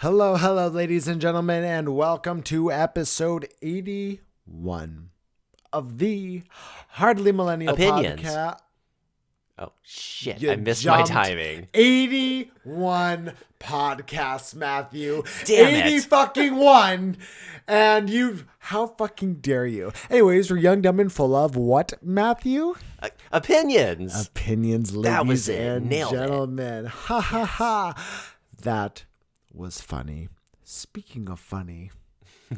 Hello, ladies and gentlemen, and welcome to episode 81 of the Hardly Millennial Opinions. Podcast. Oh, shit. You I missed my jumped timing. 81 podcasts, Matthew. Damn 80 it. fucking one. And how fucking dare you? Anyways, we're young, dumb, and full of what, Matthew? Opinions. Opinions, ladies That was it. and Nailed it. gentlemen. Ha ha ha. That was funny. Speaking of funny. Do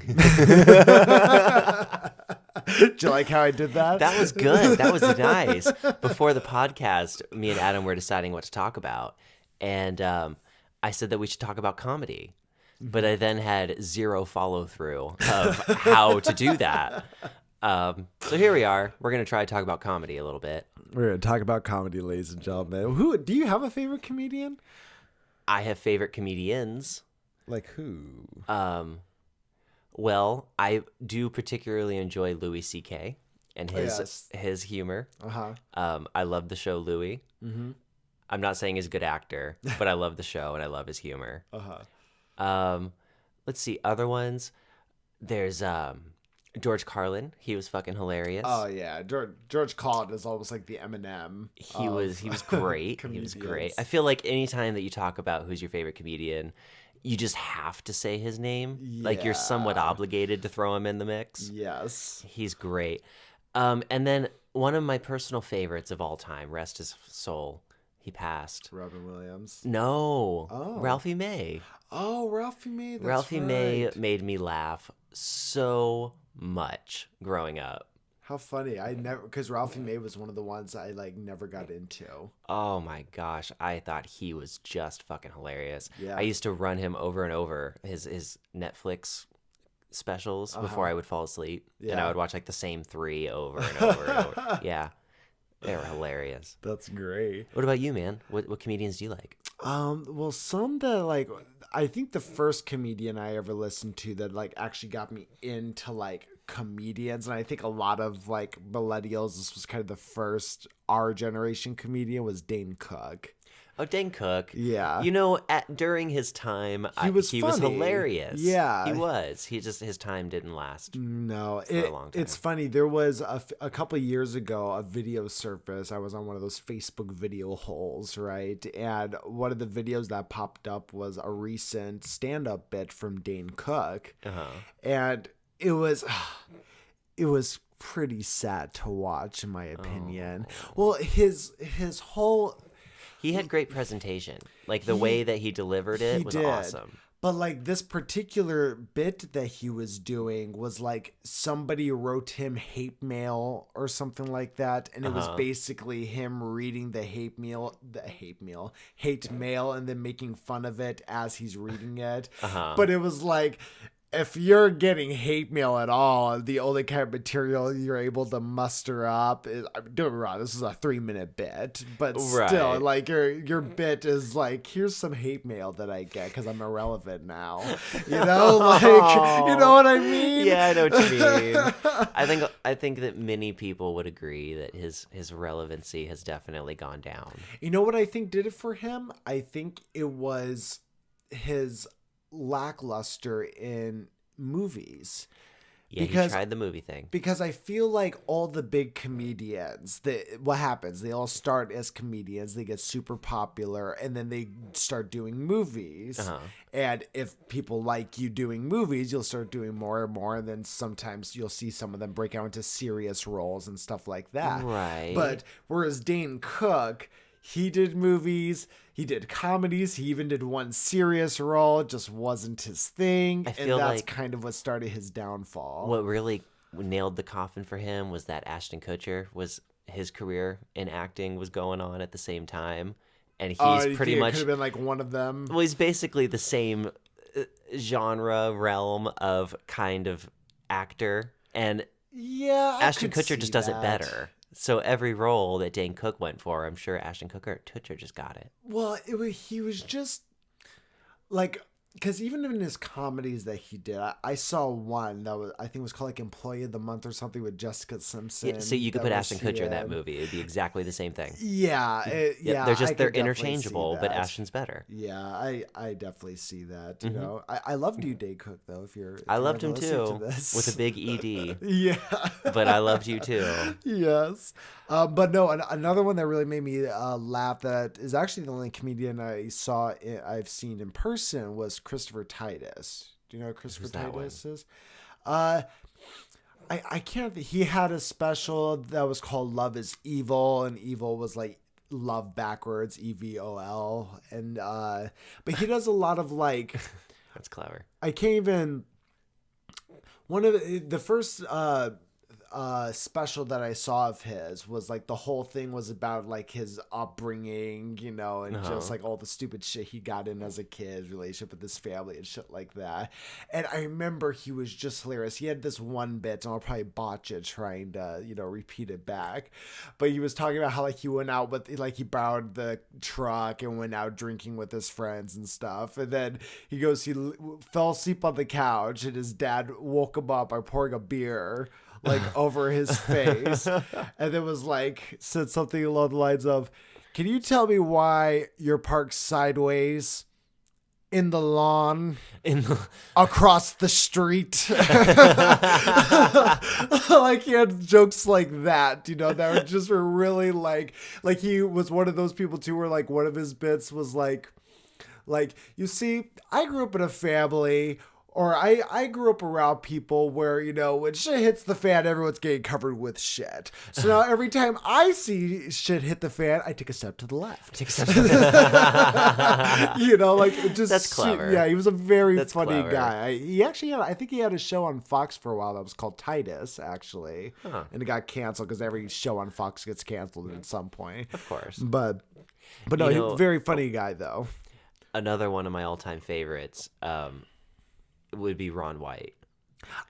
you like how I did that? That was good. That was nice. Before the podcast, me and Adam were deciding what to talk about. And I said that we should talk about comedy. But I then had zero follow through of how to do that. So here we are. We're going to try to talk about comedy a little bit. We're going to talk about comedy, ladies and gentlemen. Do you have a favorite comedian? I have favorite comedians. Like who? Well, I do particularly enjoy Louis C.K. and Yes. his humor. Uh-huh. I love the show Louis. Mm-hmm. I'm not saying he's a good actor, but I love the show and I love his humor. Uh-huh. Let's see, other ones. There's George Carlin. He was fucking hilarious. Oh yeah, George Carlin is almost like the Eminem. He was great. He was great. I feel like anytime that you talk about who's your favorite comedian, you just have to say his name. Like you're somewhat Yeah. obligated to throw him in the mix. Yes. He's great. And then one of my personal favorites of all time, rest his soul, he passed. Robin Williams. No. Oh. Ralphie May. Oh, Ralphie May. That's Ralphie right. May made me laugh so much growing up. How funny. Because Ralphie May was one of the ones I never got into. Oh my gosh, I thought he was just fucking hilarious. Yeah. I used to run him over and over, his Netflix specials before I would fall asleep. And Yeah. I would watch like the same 3 over and over and over. Yeah. They were hilarious. That's great. What about you, man? What comedians do you like? Well, some that I think the first comedian I ever listened to that actually got me into comedians, and I think a lot of millennials, this was kind of the first our generation comedian, was Dane Cook. Oh, Dane Cook. Yeah. You know, during his time, He was he funny. was hilarious. Yeah. He was. His time didn't last. No, a long time. it's funny. There was a couple of years ago a video surfaced. I was on one of those Facebook video holes, right? And one of the videos that popped up was a recent stand-up bit from Dane Cook, and it was pretty sad to watch, in my opinion. Well, his whole. He had great presentation. Like the way that he delivered it was awesome. But this particular bit that he was doing was somebody wrote him hate mail or something like that, and it was basically him reading the hate mail, and then making fun of it as he's reading it. But it was if you're getting hate mail at all, the only kind of material you're able to muster up is, don't get me wrong, this is a 3-minute bit, but still, your bit is here's some hate mail that I get because I'm irrelevant now. You know, you know what I mean? Yeah, I know what you mean. I think that many people would agree that his relevancy has definitely gone down. You know what I think did it for him? I think it was his lackluster in movies. Yeah, he tried the movie thing. Because I feel like all the big comedians, what happens? They all start as comedians, they get super popular, and then they start doing movies. And if people like you doing movies, you'll start doing more and more, and then sometimes you'll see some of them break out into serious roles and stuff like that. Right. But whereas Dane Cook, he did movies, he did comedies, he even did one serious role. It just wasn't his thing. And that's kind of what started his downfall. What really nailed the coffin for him was that Ashton Kutcher was his career in acting was going on at the same time. And he's pretty much could have been one of them. Well, he's basically the same genre realm of kind of actor. And yeah, Ashton Kutcher just does it better. So every role that Dane Cook went for, I'm sure Ashton Kutcher just got it. Well, he was just because even in his comedies that he did, I saw one that was, I think, was called like Employee of the Month or something with Jessica Simpson. Yeah, so you could put Ashton Kutcher in that movie. It'd be exactly the same thing. Yeah, yeah. They're interchangeable, but Ashton's better. Yeah, I definitely see that. You know, I loved you, Dane Cook, though. I loved him too, with a big ED. Yeah, but I loved you too. Yes, but no, another one that really made me laugh, that is actually the only comedian I've seen in person, was Christopher Titus. Do you know who Christopher Titus is? I can't. He had a special that was called Love is Evil, and evil was like love backwards, EVOL, and but he does a lot of like. That's clever. I can't even. One of the first special that I saw of his was like the whole thing was about like his upbringing, you know, and just like all the stupid shit he got in as a kid, relationship with his family and shit like that. And I remember he was just hilarious. He had this one bit, and I'll probably botch it trying to, you know, repeat it back. But he was talking about how like he went out with, like he borrowed the truck and went out drinking with his friends and stuff. And then he goes, he fell asleep on the couch, and his dad woke him up by pouring a beer like over his face, and then was like, said something along the lines of, "Can you tell me why you're parked sideways in the lawn across the street?" Like he had jokes like that, you know, that were just really like he was one of those people too, where like one of his bits was like, you see, I grew up in a family, or I grew up around people where, you know, when shit hits the fan, everyone's getting covered with shit. So now every time I see shit hit the fan, I take a step to the left. You know, like it just. That's clever. Yeah, he was a very funny guy. He actually had, I think he had a show on Fox for a while that was called Titus, actually. And it got canceled because every show on Fox gets canceled at some point. Of course. But no, he was a very funny guy, though. Another one of my all-time favorites would be Ron White.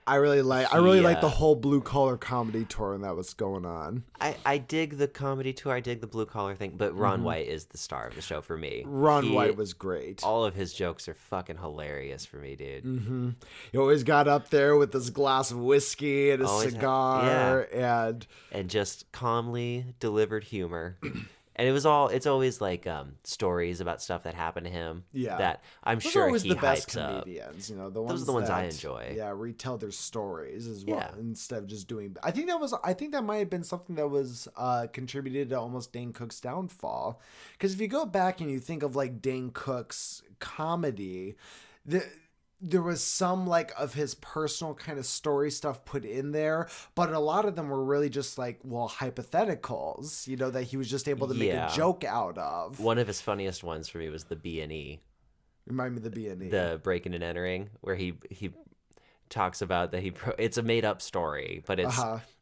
I really like the whole blue collar comedy tour that was going on. I dig the comedy tour. I dig the blue collar thing, but Ron White is the star of the show for me. Ron White was great. All of his jokes are fucking hilarious for me, dude. He always got up there with his glass of whiskey and a cigar, and just calmly delivered humor. And it's always like stories about stuff that happened to him. Yeah, that I'm sure he hypes the best comedians. You know, those are the ones I enjoy. Yeah, retell their stories as well instead of just doing. I think that might have been something that was contributed to almost Dane Cook's downfall. Because if you go back and you think of like Dane Cook's comedy, there was some like of his personal kind of story stuff put in there, but a lot of them were really just like, well, hypotheticals, you know, that he was just able to make a joke out of. One of his funniest ones for me was the B&E. Remind me of the B&E. The breaking and entering, where he talks about that it's a made up story, but it's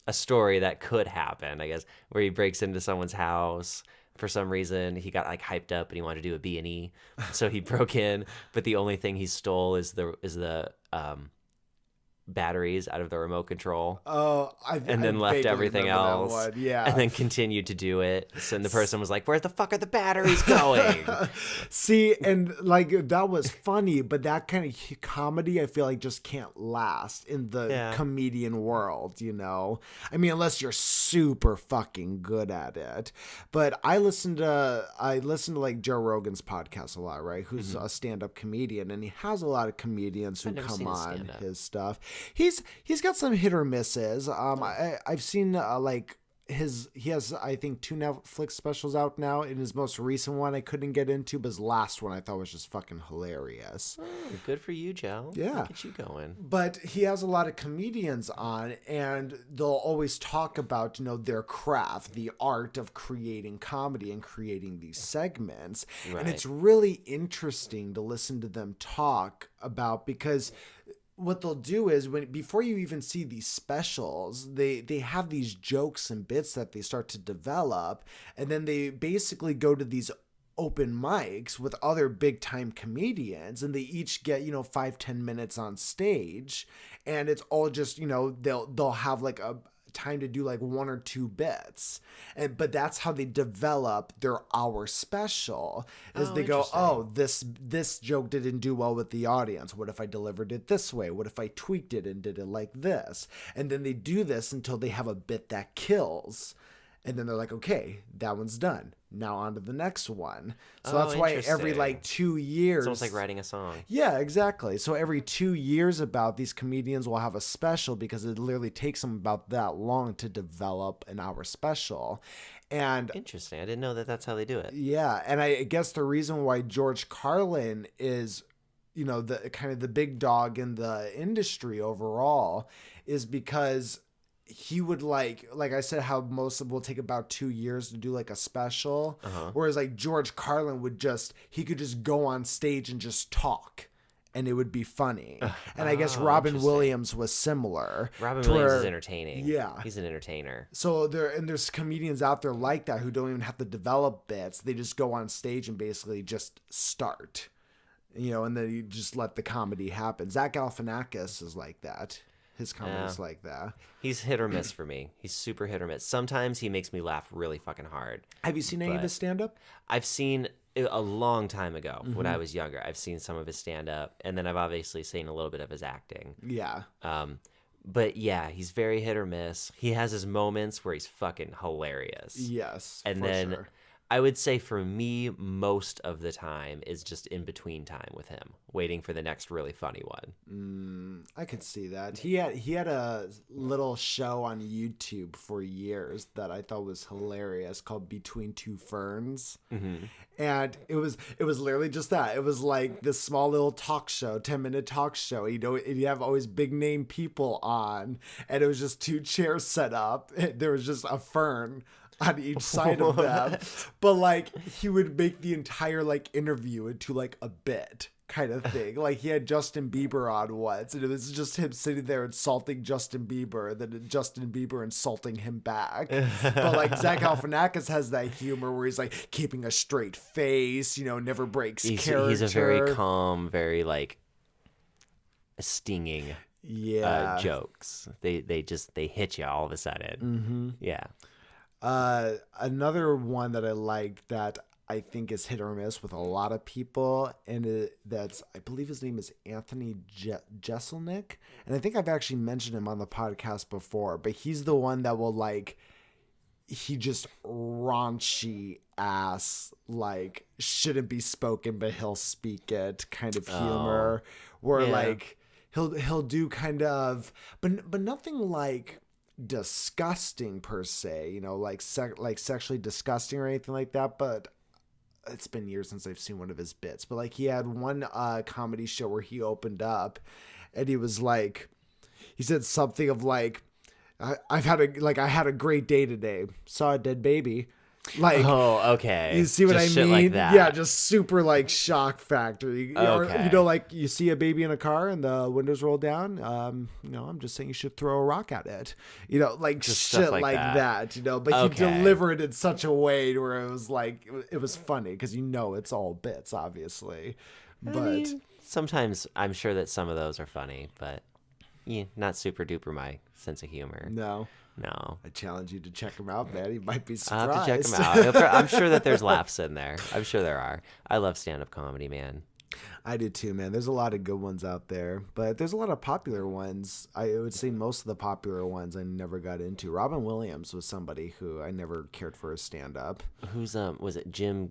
a story that could happen, I guess, where he breaks into someone's house. For some reason, he got like hyped up and he wanted to do a B&E, so he broke in. But the only thing he stole is the batteries out of the remote control. Oh, and then left everything else. Yeah, and then continued to do it. So the person was like, "Where the fuck are the batteries going?" See, and like that was funny, but that kind of comedy, I feel like, just can't last in the comedian world. You know, I mean, unless you're super fucking good at it. But I listen to like Joe Rogan's podcast a lot, right? Who's a stand-up comedian, and he has a lot of comedians who come on his stuff. He's got some hit or misses. I've seen he has, I think, 2 Netflix specials out now. In his most recent one, I couldn't get into, but his last one I thought was just fucking hilarious. Oh, good for you, Joe. Yeah. Look at you going. But he has a lot of comedians on, and they'll always talk about, you know, their craft, the art of creating comedy and creating these segments. Right. And it's really interesting to listen to them talk about, because what they'll do is before you even see these specials, they have these jokes and bits that they start to develop, and then they basically go to these open mics with other big time comedians, and they each get, you know, 5-10 minutes on stage, and it's all just, you know, they'll have like a time to do like 1 or 2 bits. But that's how they develop their hour special, is they go, oh, this joke didn't do well with the audience. What if I delivered it this way? What if I tweaked it and did it like this? And then they do this until they have a bit that kills. And then they're like, okay, that one's done. Now on to the next one. So that's why every like 2 years. It's almost like writing a song. Yeah, exactly. So every 2 years these comedians will have a special, because it literally takes them about that long to develop an hour special. And interesting. I didn't know that that's how they do it. Yeah. And I guess the reason why George Carlin is, the kind of the big dog in the industry overall is because he would like I said, how most of them will take about 2 years to do like a special. Whereas like George Carlin he could just go on stage and just talk and it would be funny. And I guess Robin Williams was similar. Robin Williams is entertaining. Yeah. He's an entertainer. So there's comedians out there like that who don't even have to develop bits. They just go on stage and basically just start, and then you just let the comedy happen. Zach Galifianakis is like that. His comedy's like that. He's hit or miss for me. He's super hit or miss. Sometimes he makes me laugh really fucking hard. Have you seen any of his stand-up? I've seen a long time ago when I was younger. I've seen some of his stand-up, and then I've obviously seen a little bit of his acting. Yeah. But yeah, he's very hit or miss. He has his moments where he's fucking hilarious. Yes, and then sure. I would say for me, most of the time is just in between time with him, waiting for the next really funny one. I could see that. He had a little show on YouTube for years that I thought was hilarious called Between Two Ferns. And it was literally just that. It was like this small little talk show, 10-minute talk show. You'd have always big name people on, and it was just 2 chairs set up. There was just a fern on each side of them. But like he would make the entire like interview into like a bit kind of thing. Like he had Justin Bieber on once, and it was just him sitting there insulting Justin Bieber, and then Justin Bieber insulting him back. But like Zach Galifianakis has that humor where he's like keeping a straight face, never breaks character. He's a very calm, very like stinging jokes. They hit you all of a sudden. Yeah. Another one that I like that I think is hit or miss with a lot of people, and I believe his name is Anthony Jeselnik, and I think I've actually mentioned him on the podcast before, but he's the one that will like, he just raunchy ass, like shouldn't be spoken, but he'll speak it kind of humor, where like he'll do kind of, but nothing like disgusting per se, like sexually disgusting or anything like that, but it's been years since I've seen one of his bits. But like he had one comedy show where he opened up and he was like, he said something of like, I had a great day today, saw a dead baby. Like, oh, okay. You see what just I mean? Like that. Yeah, just super like shock factor. Okay. Or, like you see a baby in a car and the windows roll down. I'm just saying you should throw a rock at it. Like just shit like that. But he delivered it in such a way where it was like it was funny because it's all bits, obviously. But I mean, sometimes I'm sure that some of those are funny, but not super duper my sense of humor. No. I challenge you to check him out, man. You might be surprised. I'll have to check him out. I'm sure that there's laughs in there. I'm sure there are. I love stand-up comedy, man. I do too, man. There's a lot of good ones out there, but there's a lot of popular ones. I would say most of the popular ones I never got into. Robin Williams was somebody who I never cared for his stand-up. Who's was it Jim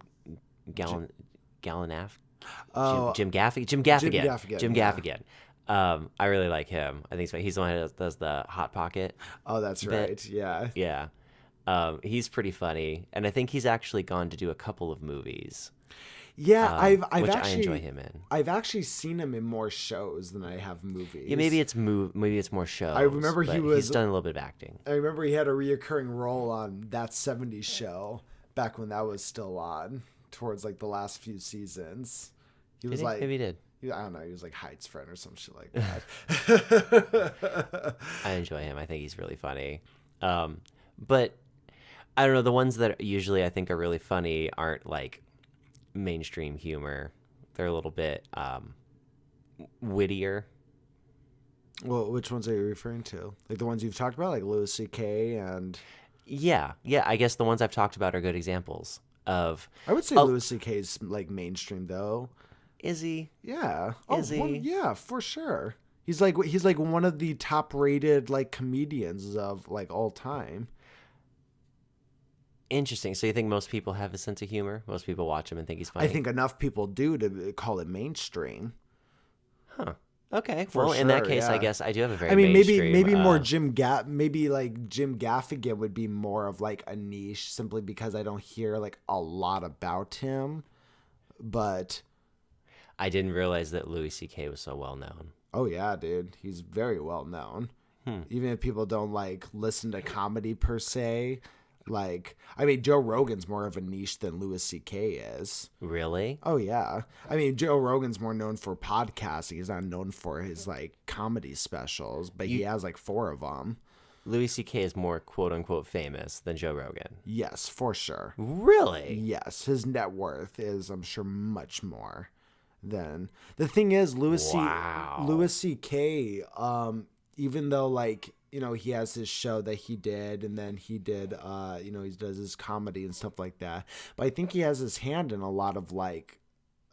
Gallinaff? Oh, Jim Gaffigan. Jim Gaffigan. I really like him. I think he's the one who does the Hot Pocket. Oh, that's bit. Right. Yeah. Yeah. He's pretty funny, and I think he's actually gone to do a couple of movies. Yeah, which I enjoy him in. I've actually seen him in more shows than I have movies. Yeah, maybe it's more shows. I remember he's done a little bit of acting. I remember he had a reoccurring role on That 70s Show back when that was still on, towards like the last few seasons. He was like, maybe he did. I don't know. He was like Hyde's friend or some shit like that. I enjoy him. I think he's really funny. But I don't know. The ones that usually I think are really funny aren't like mainstream humor. They're a little bit wittier. Well, which ones are you referring to? Like the ones you've talked about, like Louis C.K. and... Yeah. I guess the ones I've talked about are good examples of. I would say Louis C.K.'s like mainstream though. Is he? Yeah. Is he? Well, yeah, for sure. He's like one of the top rated like comedians of like all time. Interesting. So you think most people have a sense of humor? Most people watch him and think he's funny? I think enough people do to call it mainstream. Huh. Okay. For Well, in that sure, case, I yeah. guess I do have a very I mean, mainstream, maybe more maybe like Jim Gaffigan would be more of like a niche simply because I don't hear like a lot about him. But I didn't realize that Louis C.K. was so well known. oh yeah, dude, he's very well known. Even if people don't like listen to comedy per se, like I mean, Joe Rogan's more of a niche than Louis C.K. is. Really? Oh yeah, I mean Joe Rogan's more known for podcasting. He's not known for his like comedy specials, but he has like 4 of them. Louis C.K. is more quote unquote famous than Joe Rogan. Yes, for sure. Really? Yes, his net worth is, I'm sure, much more than the thing is Louis C.K. Even though like he has his show that he did, and then he did he does his comedy and stuff like that. But I think he has his hand in a lot of like.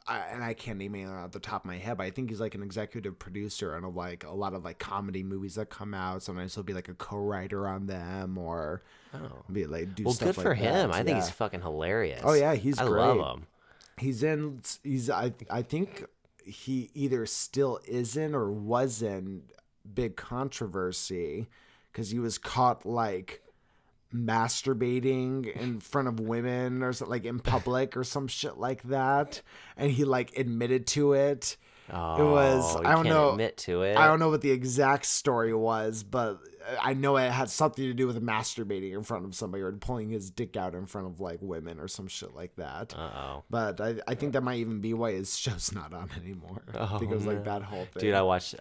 And I can't name it off the top of my head, but I think he's like an executive producer on a lot of like comedy movies that come out. Sometimes he'll be like a co-writer on them, or be like do stuff like that. Well, good for him. I think he's fucking hilarious. Oh yeah, he's great. I love him. I think he either still is in or was in big controversy because he was caught like masturbating in front of women or something, like in public or some shit like that, and he like admitted to it. Oh, it was I don't know. Admit to it. I don't know what the exact story was, but I know it had something to do with masturbating in front of somebody or pulling his dick out in front of like women or some shit like that. But I think that might even be why his show's not on anymore because like that whole thing. Dude, I watched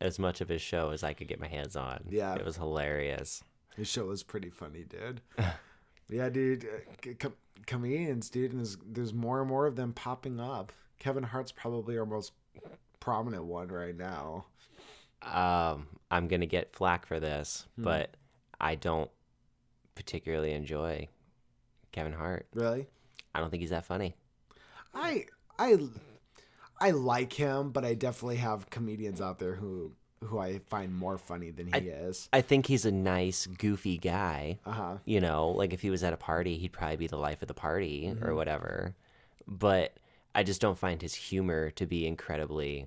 as much of his show as I could get my hands on. Yeah, it was hilarious. His show was pretty funny, dude. Yeah, dude. Comedians, dude, and there's more and more of them popping up. Kevin Hart's probably our most prominent one right now. I'm going to get flack for this, but I don't particularly enjoy Kevin Hart. Really? I don't think he's that funny. I like him, but I definitely have comedians out there who I find more funny than he is. I think he's a nice, goofy guy. Uh-huh. Like if he was at a party, he'd probably be the life of the party or whatever. But I just don't find his humor to be incredibly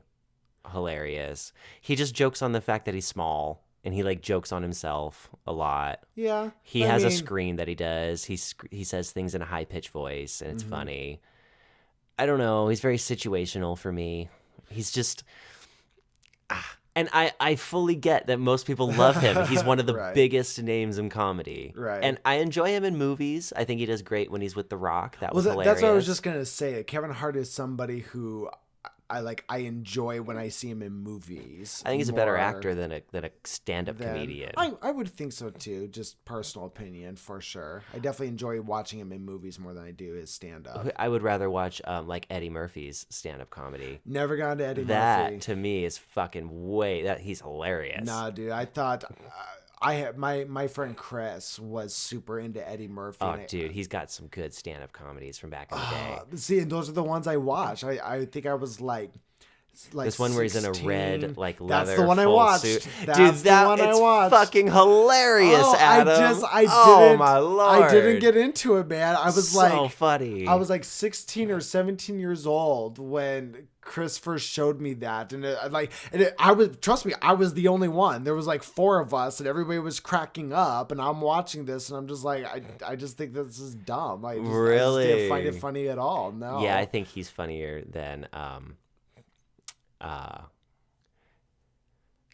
hilarious. He just jokes on the fact that he's small, and he like jokes on himself a lot. Yeah. He has a screen that he does. He says things in a high-pitched voice, and it's funny. I don't know. He's very situational for me. He's just... And I fully get that most people love him. He's one of the biggest names in comedy. Right. And I enjoy him in movies. I think he does great when he's with The Rock. That was hilarious. That's what I was just going to say. Kevin Hart is somebody who I enjoy when I see him in movies. I think he's a better actor than a stand-up comedian. I would think so too. Just personal opinion for sure. I definitely enjoy watching him in movies more than I do his stand-up. I would rather watch like Eddie Murphy's stand-up comedy. Never gone to Eddie Murphy. That to me is fucking he's hilarious. Nah, dude. I thought my friend Chris was super into Eddie Murphy. Oh, dude, he's got some good stand-up comedies from back in the day. See, and those are the ones I watched. I think I was like this one where he's in a red like leather. That's the one I full watched. Suit. That's dude, the one I watched. Fucking hilarious, Adam. Oh my lord! I didn't get into it, man. I was so funny. I was like 16 or 17 years old when Chris first showed me that, and trust me, I was the only one. There was like 4 of us, and everybody was cracking up, and I'm watching this, and I'm just like, I just think this is dumb. I just didn't find it funny at all. No. Yeah, I think he's funnier than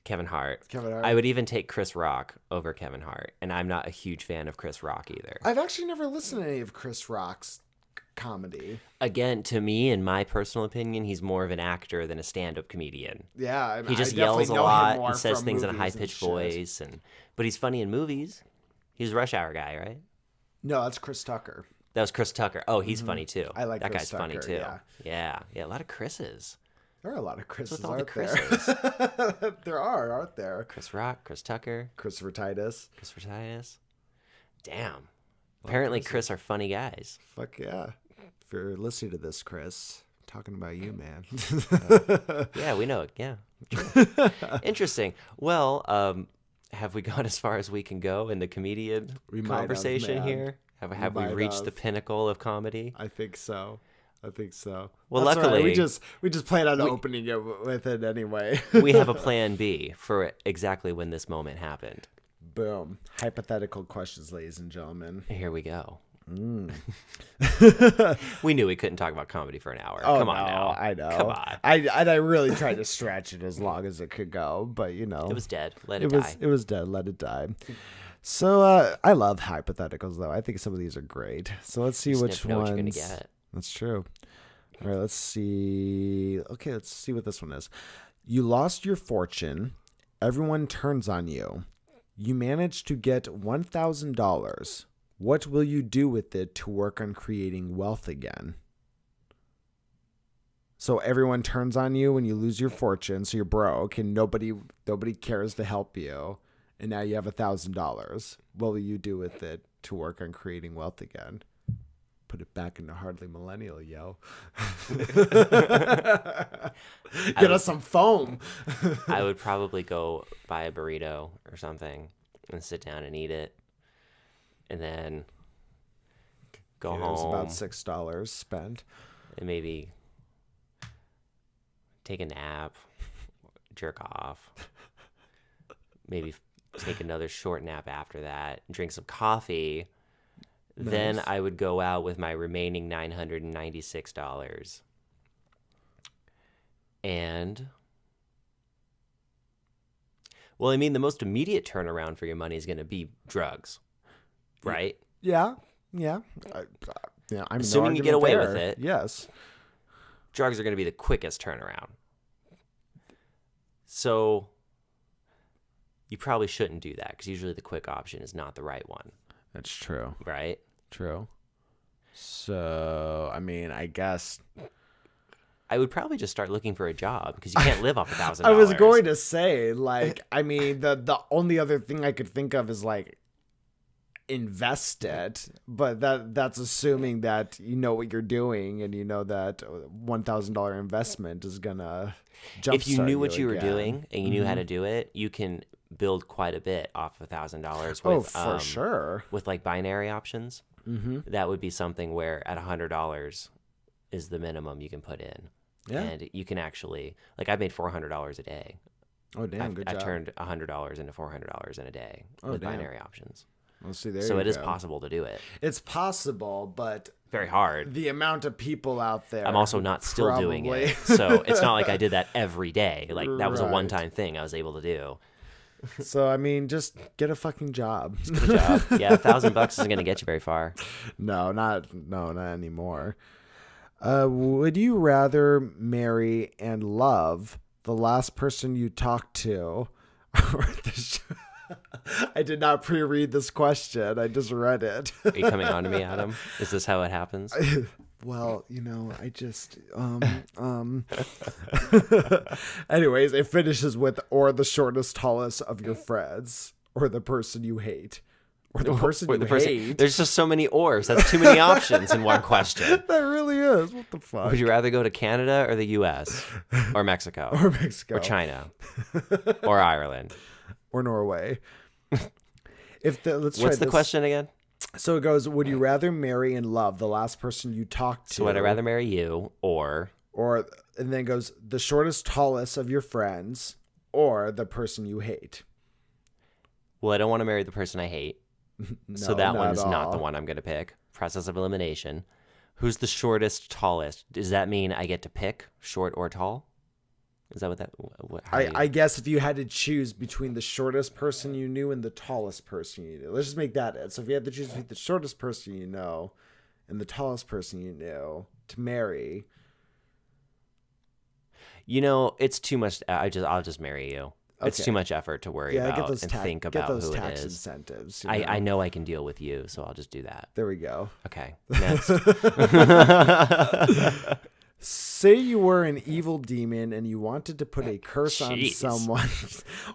Kevin Hart. I would even take Chris Rock over Kevin Hart, and I'm not a huge fan of Chris Rock either. I've actually never listened to any of Chris Rock's comedy. Again, to me, in my personal opinion, he's more of an actor than a stand-up comedian. Yeah, he just yells a lot and says things in a high-pitched voice, but he's funny in movies. He's a Rush Hour guy, right? No, that's Chris Tucker. That was Chris Tucker. Oh, he's funny too. I like that Chris guy's Tucker, funny too. Yeah, a lot of Chris's. There are a lot of Chris's, with all the aren't Chris's. there? There are, aren't there? Chris Rock, Chris Tucker, Christopher Titus. Christopher Titus. Damn. Apparently, Chris are funny guys. Fuck yeah. If you're listening to this, Chris, I'm talking about you, man. Yeah, we know it. Yeah. Interesting. Well, have we gone as far as we can go in the comedian conversation here? Have we reached the pinnacle of comedy? I think so. Well, That's luckily, right. we just planned on opening it with it anyway. we have a plan B for exactly when this moment happened. Boom. Hypothetical questions, ladies and gentlemen. Here we go. We knew we couldn't talk about comedy for an hour. Oh, Come on now. I know. Come on. I really tried to stretch it as long as it could go, but you know. It was dead. Let it die. It was dead. Let it die. So I love hypotheticals, though. I think some of these are great. So let's see which know ones. what you're gonna get. That's true. All right, let's see. Okay, let's see what this one is. You lost your fortune. Everyone turns on you. You manage to get $1,000. What will you do with it to work on creating wealth again? So everyone turns on you when you lose your fortune. So you're broke and nobody cares to help you. And now you have $1,000. What will you do with it to work on creating wealth again? Put it back into Hardly Millennial, yo. Get us some foam. I would probably go buy a burrito or something and sit down and eat it. And then go home. It's about $6 spent. And maybe take a nap, jerk off. Maybe take another short nap after that. Drink some coffee. Nice. Then I would go out with my remaining $996. And, well, I mean, the most immediate turnaround for your money is going to be drugs, right? Yeah. I'm assuming you get away with it. Yes. Drugs are going to be the quickest turnaround. So you probably shouldn't do that because usually the quick option is not the right one. That's true. Right? True. So, I mean, I guess I would probably just start looking for a job because you can't live off $1,000. I was going to say, like, I mean, the only other thing I could think of is like invest it, but that's assuming that you know what you're doing and you know that $1,000 investment is gonna jumpstart. If you knew what you were again. doing and you knew how to do it, you can build quite a bit off $1,000. Oh, for sure. With like binary options, that would be something where at $100 is the minimum you can put in. Yeah. And you can actually, like, I've made $400 a day. Oh, damn, good job. I turned $100 into $400 in a day with binary options. Well, see, there so you it is go. Possible to do it. It's possible, but very hard. The amount of people out there. I'm also not still doing it. So it's not like I did that every day. Like that was a one-time thing I was able to do. So, I mean, just get a fucking job. Just get a job. Yeah, $1,000 isn't going to get you very far. No, not anymore. Would you rather marry and love the last person you talked to? I did not pre-read this question. I just read it. Are you coming on to me, Adam? Is this how it happens? Well, you know, I just anyways, it finishes with or the shortest, tallest of your friends, or the person you hate. Or the person you hate. There's just so many ors. That's too many options in one question. That really is. What the fuck? Would you rather go to Canada or the U.S. or Mexico? Or Mexico. Or China? Or Ireland? Or Norway? What's the question again? So it goes, would you rather marry and love the last person you talked to? So would I rather marry you or, and then it goes, the shortest, tallest of your friends or the person you hate? Well, I don't want to marry the person I hate. No, so that one is not the one I'm going to pick. Process of elimination. Who's the shortest, tallest? Does that mean I get to pick short or tall? Is that what that... I guess if you had to choose between the shortest person you knew and the tallest person you knew. Let's just make that it. So if you had to choose between the shortest person you know and the tallest person you knew to marry... You know, it's too much... I'll just marry you. Okay. It's too much effort to worry about and think about who it is. Get those tax incentives. I know I can deal with you, so I'll just do that. There we go. Okay, next. Say you were an evil demon and you wanted to put a curse on someone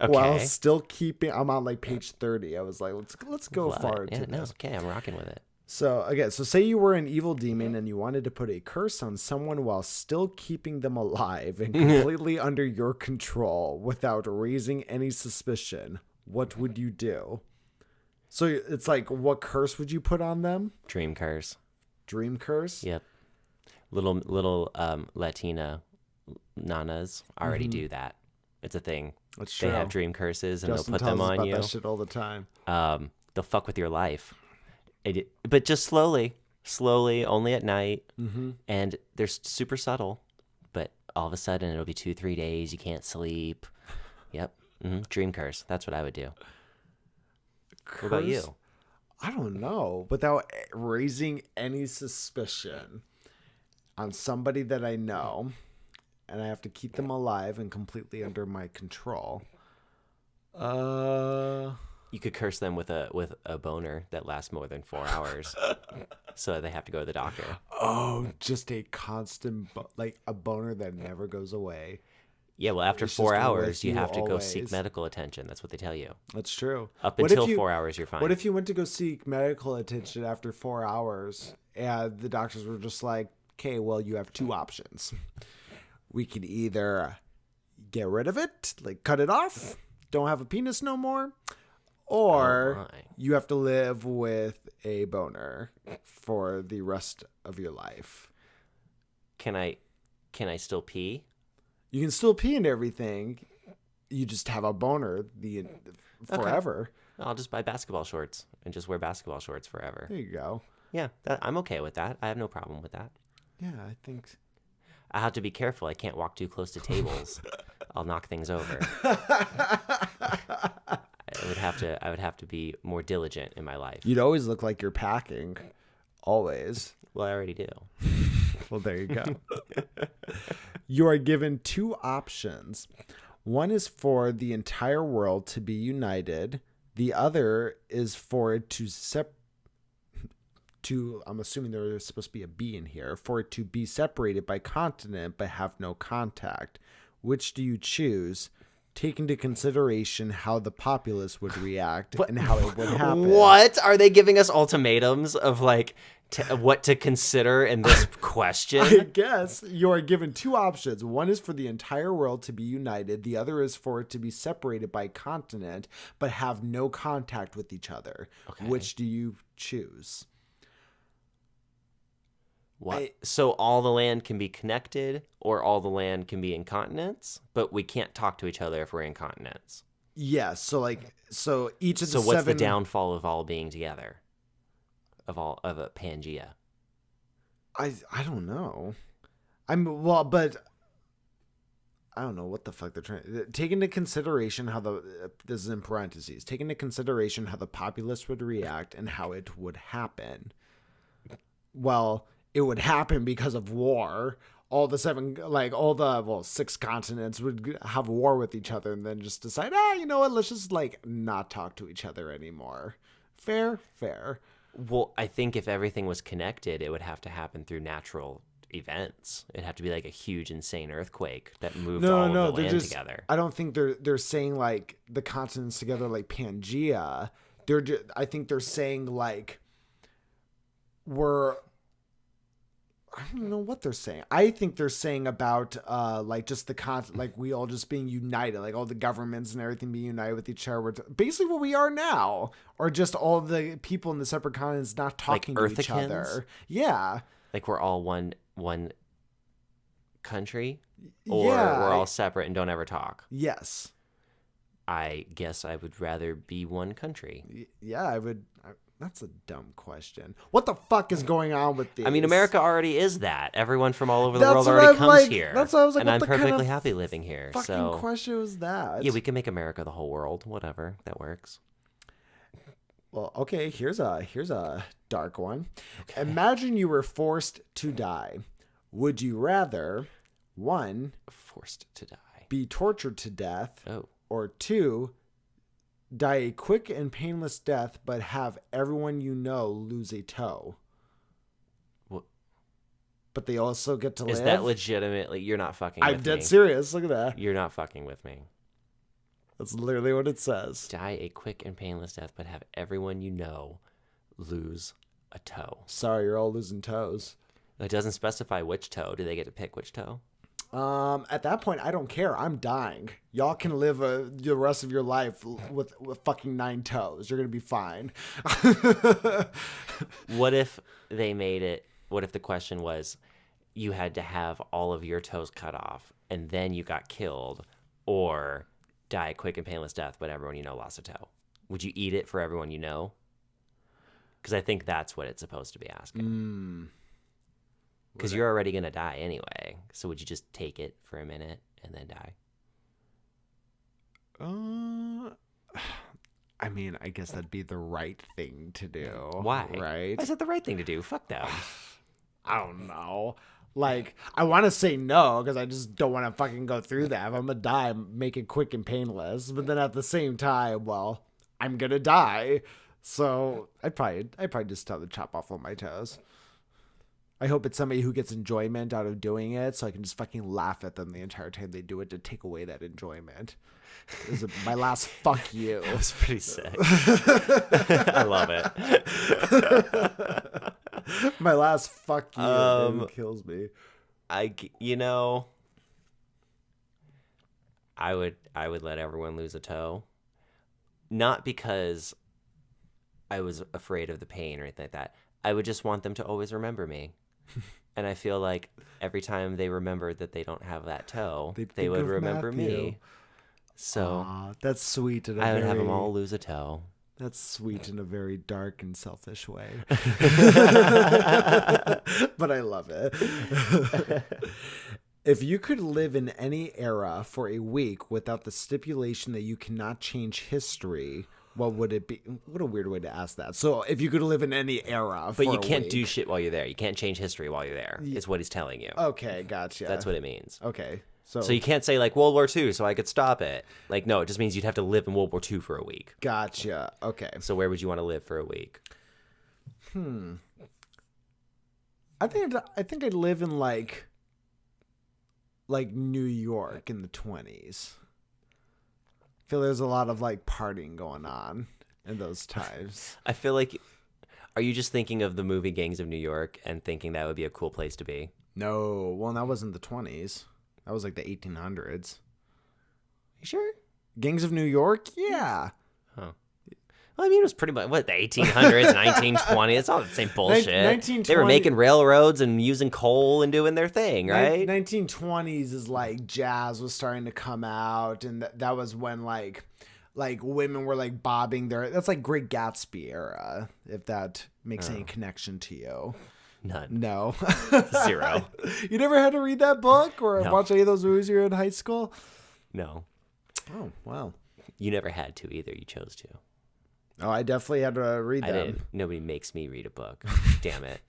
while still keeping. I'm on like page 30. I was like, let's go far into this. Okay, I'm rocking with it. So again, say you were an evil demon and you wanted to put a curse on someone while still keeping them alive and completely under your control without raising any suspicion. What would you do? So it's like, what curse would you put on them? Dream curse. Dream curse? Yep. Little Latina nanas already do that. It's a thing. That's true. They have dream curses and Justin they'll put them on you. That shit all the time. They'll fuck with your life, but just slowly, only at night, and they're super subtle. But all of a sudden, it'll be 2-3 days. You can't sleep. Yep. Dream curse. That's what I would do. Curse? What about you? I don't know. Without raising any suspicion on somebody that I know, and I have to keep them alive and completely under my control. You could curse them with a boner that lasts more than 4 hours, so they have to go to the doctor. Oh, just a constant, like a boner that never goes away. Yeah, well, after 4 hours, you have to go seek medical attention. That's what they tell you. That's true. Up until 4 hours, you're fine. What if you went to go seek medical attention after 4 hours, and the doctors were just like, okay, well, you have two options. We could either get rid of it, like cut it off, don't have a penis no more, or you have to live with a boner for the rest of your life. Can I still pee? You can still pee and everything. You just have a boner forever. Okay. I'll just buy basketball shorts and just wear basketball shorts forever. There you go. Yeah, I'm okay with that. I have no problem with that. Yeah, I think. I have to be careful. I can't walk too close to tables. I'll knock things over. I would have to be more diligent in my life. You'd always look like you're packing. Always. Well, I already do. Well, there you go. You are given two options. One is for the entire world to be united. The other is for it I'm assuming there's supposed to be a B in here, for it to be separated by continent but have no contact. Which do you choose? Take into consideration how the populace would react and how it would happen. What? Are they giving us ultimatums of like what to consider in this question? I guess you are given two options. One is for the entire world to be united. The other is for it to be separated by continent but have no contact with each other. Okay. Which do you choose? What? So all the land can be connected, or all the land can be in continents, but we can't talk to each other if we're in continents. Yeah. So each of the So what's the downfall of all being together? Of a Pangea? I don't know. But I don't know what the fuck they're trying. Take into consideration how this is in parentheses. Take into consideration how the populace would react and how it would happen. Well, it would happen because of war. All the six continents would have war with each other and then just decide, you know what? Let's just not talk to each other anymore. Fair. Well, I think if everything was connected, it would have to happen through natural events. It'd have to be like a huge, insane earthquake that moved all of the land together. I don't think they're saying like the continents together like Pangea. I think they're saying I don't know what they're saying. I think they're saying about just the continent, we all just being united, all the governments and everything being united with each other. Basically what we are now, or just all the people in the separate continents not talking to each other. Yeah. Like we're all one country, or we're all separate and don't ever talk. Yes. I guess I would rather be one country. Yeah, I would. That's a dumb question. What the fuck is going on with these? I mean, America already is that. Everyone from all over the world already comes here. That's what I was like. And I'm perfectly happy living here. Fucking question was that? Yeah, we can make America the whole world. Whatever, that works. Well, okay. Here's a dark one. Okay. Imagine you were forced to die. Would you rather, 1, forced to die, be tortured to death, oh, or 2, die a quick and painless death, but have everyone you know lose a toe? What? but they also get to live. Is that legitimately? You're not fucking with me. I'm dead serious. Look at that. You're not fucking with me. That's literally what it says. Die a quick and painless death, but have everyone you know lose a toe. Sorry, you're all losing toes. It doesn't specify which toe. Do they get to pick which toe? At that point, I don't care. I'm dying. Y'all can live the rest of your life with fucking 9 toes. You're going to be fine. What if they made it, what if the question was you had to have all of your toes cut off and then you got killed, or die a quick and painless death, but everyone you know lost a toe? Would you eat it for everyone you know? Because I think that's what it's supposed to be asking. Because you're already going to die anyway. So would you just take it for a minute and then die? I mean, I guess that'd be the right thing to do. Why? Right? Why is that the right thing to do? Fuck them. I don't know. Like, I want to say no because I just don't want to fucking go through that. If I'm going to die, make it quick and painless. But then at the same time, well, I'm going to die. So I'd probably just tell them to chop off all my toes. I hope it's somebody who gets enjoyment out of doing it, so I can just fucking laugh at them the entire time they do it to take away that enjoyment. This is my last fuck you. That was pretty sick. I love it. My last fuck you it kills me. I would let everyone lose a toe. Not because I was afraid of the pain or anything like that. I would just want them to always remember me. And I feel like every time they remembered that they don't have that toe, they would remember me. So that's sweet. I would have them all lose a toe. That's sweet in a very dark and selfish way. But I love it. If you could live in any era for a week without the stipulation that you cannot change history, what would it be? What a weird way to ask that. So if you could live in any era but you can't do shit while you're there. You can't change history while you're there, is what he's telling you. Okay, gotcha. That's what it means. Okay. So you can't say, like, World War II, so I could stop it. Like, no, it just means you'd have to live in World War II for a week. Gotcha. Okay. So where would you want to live for a week? I think I'd live in like New York in the 20s. I feel there's a lot of like partying going on in those times. I feel like, are you just thinking of the movie Gangs of New York and thinking that would be a cool place to be? No, well, that wasn't the 20s. That was like the 1800s. You sure? Gangs of New York? Yeah. Huh. Well, I mean, it was pretty much, the 1800s, 1920s. It's all the same bullshit. They were making railroads and using coal and doing their thing, right? 1920s is like jazz was starting to come out, and that was when like women were like bobbing their. That's like Great Gatsby era, if that makes any connection to you. None. No. 0. You never had to read that book or No. watch any of those movies you were in high school? No. Oh, wow. You never had to either. You chose to. Oh, I definitely had to read them. I didn't. Nobody makes me read a book. Damn it.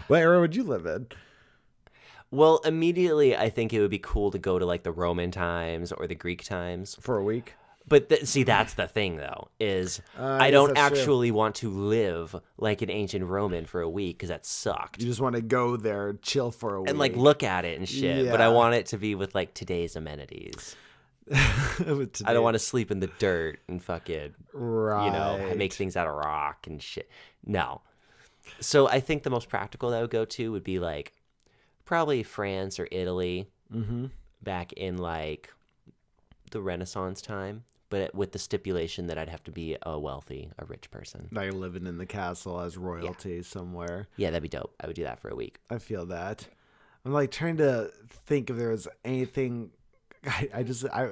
What era would you live in? Well, immediately I think it would be cool to go to like the Roman times or the Greek times. For a week? But see, that's the thing, though, is I don't actually want to live like an ancient Roman for a week because that sucked. You just want to go there, chill for a week. And like look at it and shit. Yeah. But I want it to be with like today's amenities. I don't want to sleep in the dirt and fucking, make things out of rock and shit. No. So I think the most practical that I would go to would be like probably France or Italy back in like the Renaissance time. But with the stipulation that I'd have to be a rich person. Like living in the castle as royalty somewhere. Yeah, that'd be dope. I would do that for a week. I feel that. I'm like trying to think if there was anything. I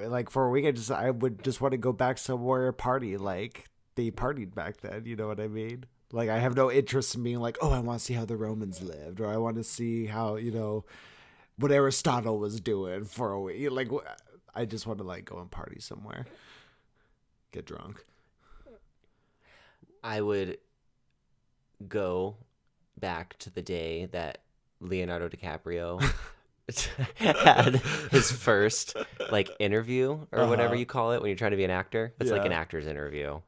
like for a week. I would just want to go back somewhere party like they partied back then. You know what I mean? Like I have no interest in being like, oh, I want to see how the Romans lived, or I want to see how what Aristotle was doing for a week. Like I just want to like go and party somewhere. Get drunk. I would go back to the day that Leonardo DiCaprio had his first like interview or whatever you call it when you're trying to be an actor. It's like an actor's interview.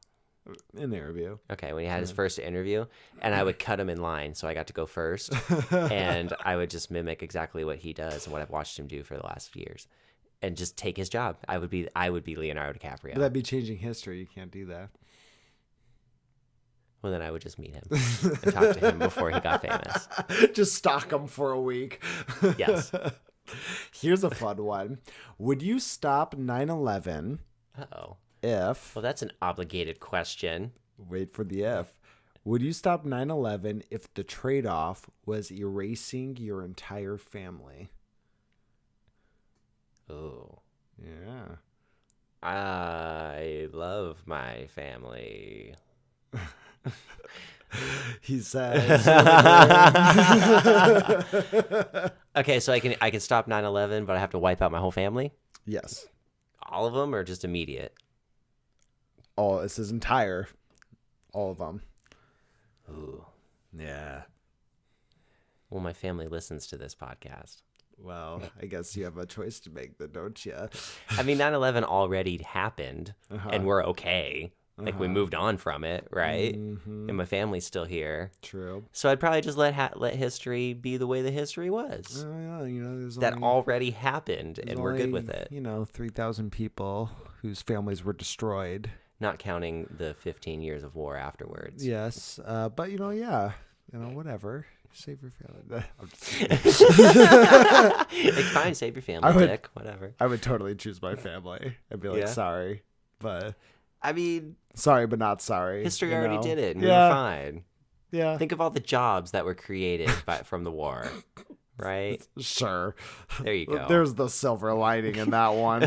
An interview. Okay, when he had his first interview, and I would cut him in line, so I got to go first, and I would just mimic exactly what he does and what I've watched him do for the last few years, and just take his job. I would be Leonardo DiCaprio. But that'd be changing history. You can't do that. Well, then I would just meet him and talk to him before he got famous. Just stalk him for a week. Yes. Here's a fun one. Would you stop 9/11 Uh-oh. if... Well, that's an obligated question. Wait for the if. Would you stop 9/11 if the trade-off was erasing your entire family? Ooh. Yeah. I love my family. He says. Okay, so I can stop 9/11, but I have to wipe out my whole family? Yes. All of them or just immediate? Oh, it's his entire. All of them. Ooh. Yeah. Well, my family listens to this podcast. Well, I guess you have a choice to make, then, don't you? I mean, 9/11 already happened, and we're okay. Like, we moved on from it, right? Mm-hmm. And my family's still here. True. So I'd probably just let history be the way the history was. Yeah, there's That only, already happened, and we're good with it. 3,000 people whose families were destroyed. Not counting the 15 years of war afterwards. Yes, but whatever. Save your family. I'm just Like, fine, save your family, Dick. Whatever. I would totally choose my family and be like, Yeah. sorry, but I mean, sorry, but not sorry. history already did it, and we Yeah. were fine. Yeah. Think of all the jobs that were created from the war, right? Sure. There you go. There's the silver lining in that one.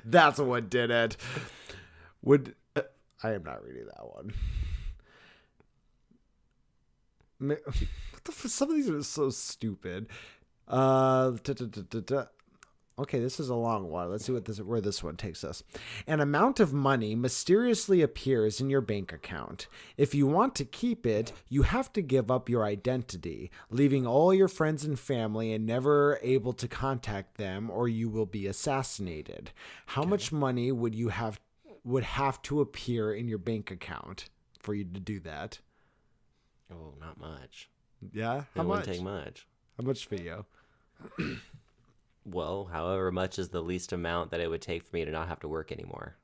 That's what did it. I am not reading that one. Some of these are so stupid. Okay, this is a long one. Let's see where this one takes us. An amount of money mysteriously appears in your bank account. If you want to keep it, you have to give up your identity, leaving all your friends and family and never able to contact them, or you will be assassinated. How much money would have to appear in your bank account for you to do that? Oh, not much. Yeah? It wouldn't take much. How much for you? Well, however much is the least amount that it would take for me to not have to work anymore.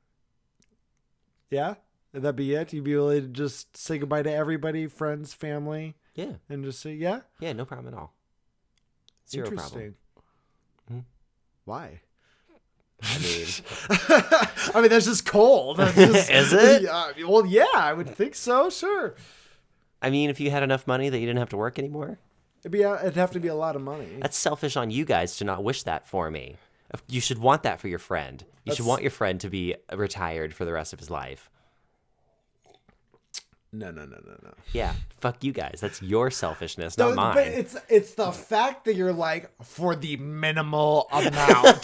Yeah? Would that be it? You'd be willing to just say goodbye to everybody, friends, family? Yeah. And just say, yeah? Yeah, no problem at all. Zero Interesting. problem. Why? I mean, I mean, that's just cold. That's just, Is it? Well, yeah, I would think so, sure. I mean, if you had enough money that you didn't have to work anymore, It'd have to be a lot of money. that's selfish on you guys to not wish that for me. You should want that for your friend. You should want your friend to be retired for the rest of his life. No. Yeah, fuck you guys. That's your selfishness, not mine. But it's the fact that you're like, for the minimal amount.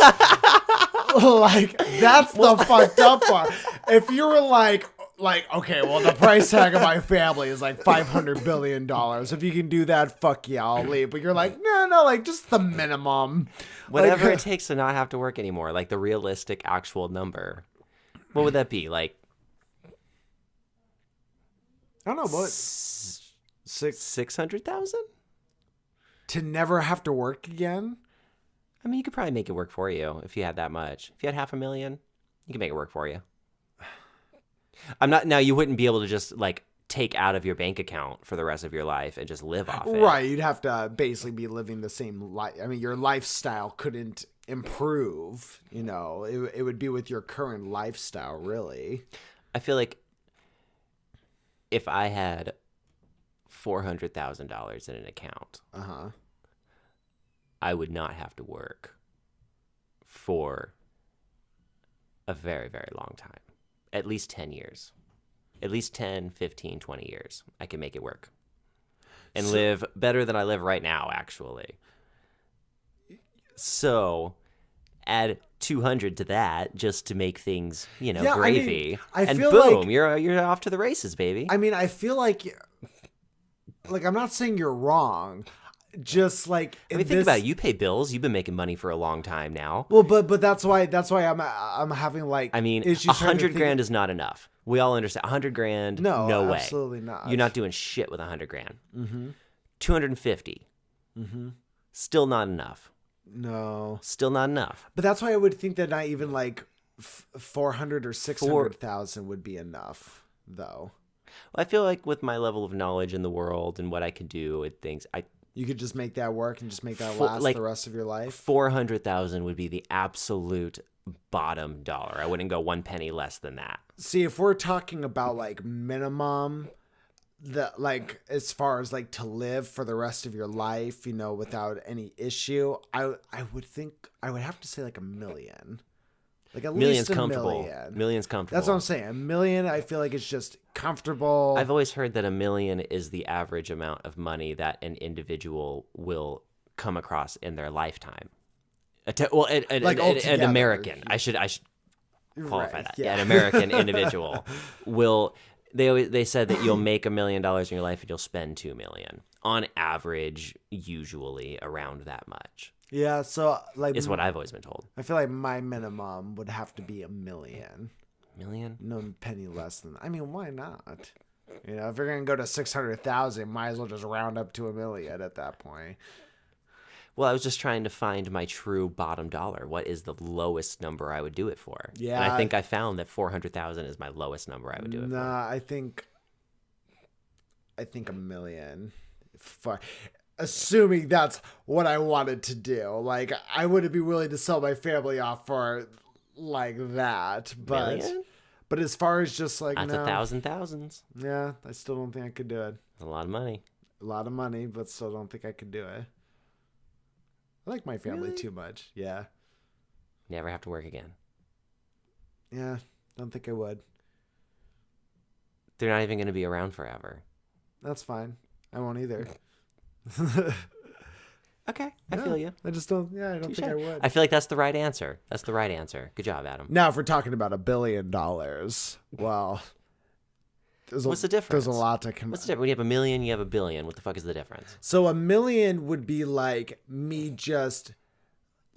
Like, that's the fucked up part. If you were like, okay, well, the price tag of my family is like $500 billion. If you can do that, fuck yeah, I'll leave. But you're like, no, like, just the minimum. Whatever Like, it takes to not have to work anymore, like the realistic actual number. What would that be? Like, I don't know, but 600,000? to never have to work again? I mean, you could probably make it work for you if you had that much. If you had $500,000, you can make it work for you. Now, you wouldn't be able to just, like, take out of your bank account for the rest of your life and just live off it. Right, you'd have to basically be living the same life. I mean, your lifestyle couldn't improve, It would be with your current lifestyle, really. I feel like if I had $400,000 in an account, I would not have to work for a very, very long time. At least 10 years. At least 10, 15, 20 years. I can make it work. And live better than I live right now, actually. So add 200 to that just to make things, gravy. I and feel boom, like- you're off to the races, baby. I mean, I feel like I'm not saying you're wrong. just like I mean, think about it. You pay bills. You've been making money for a long time now. Well, but that's why I'm having like I mean, issues trying to 100 grand is not enough. We all understand. 100 grand, no way. Absolutely not. You're not doing shit with 100 grand. 250. Still not enough. No. Still not enough. But that's why I would think that not even like 400 or 600,000 would be enough, though. Well, I feel like with my level of knowledge in the world and what I could do with things, you could just make that work and just make that last the rest of your life. 400,000 would be the absolute bottom dollar. I wouldn't go 1 penny less than that. See, if we're talking about like minimum, like as far as like to live for the rest of your life, without any issue, I would think I would have to say like $1 million. Like at least $1 million. Million's comfortable. That's what I'm saying. $1 million, I feel like it's just comfortable. I've always heard that $1 million is the average amount of money that an individual will come across in their lifetime. An American. I should qualify that. Yeah, an American individual will. They said that you'll make $1 million in your life and you'll spend $2 million on average, usually around that much. Yeah, so like is what I've always been told. I feel like my minimum would have to be $1 million. Million? No penny less than. I mean, why not? If you're gonna go to 600,000, might as well just round up to $1 million at that point. Well, I was just trying to find my true bottom dollar. What is the lowest number I would do it for? Yeah, and I think I found that 400,000 is my lowest number I would do it for. Nah, I think $1 million. Assuming that's what I wanted to do. Like, I wouldn't be willing to sell my family off for like that. But $1 million? But as far as just like that's 1,000 thousands. Yeah, I still don't think I could do it. A lot of money. A lot of money, but still don't think I could do it. I like my family too much. Yeah. Never have to work again. Yeah, don't think I would. They're not even going to be around forever. That's fine. I won't either. Okay, I feel you. I just don't. Yeah, I don't think I would. I feel like that's the right answer. That's the right answer. Good job, Adam. Now, if we're talking about $1 billion, well, what's the difference? There's a lot to come. What's the difference? When you have $1 million, you have $1 billion. What the fuck is the difference? So $1 million would be like me just.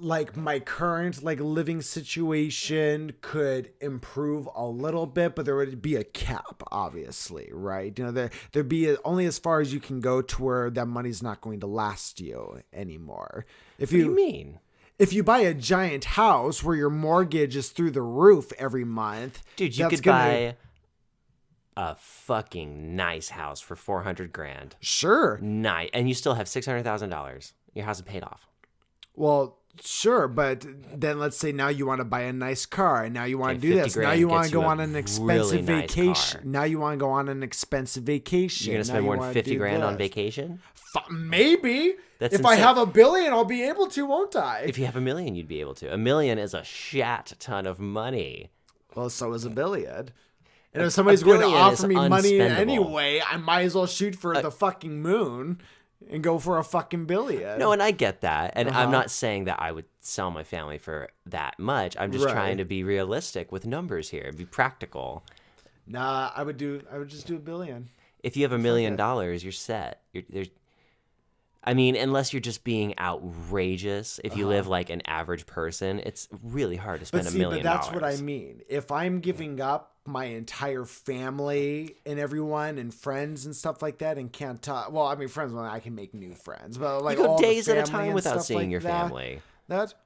Like my current living situation could improve a little bit, but there would be a cap, obviously, right? There'd be only as far as you can go to where that money's not going to last you anymore. What do you mean? If you buy a giant house where your mortgage is through the roof every month, dude, you could buy a fucking nice house for $400,000. Sure, nice, and you still have $600,000. Your house is paid off. Well. Sure, but then let's say now you want to buy a nice car, and now you want to do this. Now you want to go on an expensive vacation. Now you want to go on an expensive vacation. You're gonna spend more than $50,000 on vacation? Maybe. That's if insane. I have $1 billion, I'll be able to, won't I? If you have $1 million, you'd be able to. $1 million is a shat ton of money. Well, so is $1 billion. And if somebody's going to offer me money anyway, I might as well shoot for the fucking moon. And go for a fucking $1 billion. No, and I get that. And I'm not saying that I would sell my family for that much. I'm just trying to be realistic with numbers here. Be practical. Nah, I would just do $1 billion. If you have $1 million, you're set. Unless you're just being outrageous. If you live like an average person, it's really hard to spend $1 million. But that's what I mean. If I'm giving up my entire family and everyone and friends and stuff like that and can't talk. Well, I mean, friends, I can make new friends, but like you go all days the at a time without seeing like your family.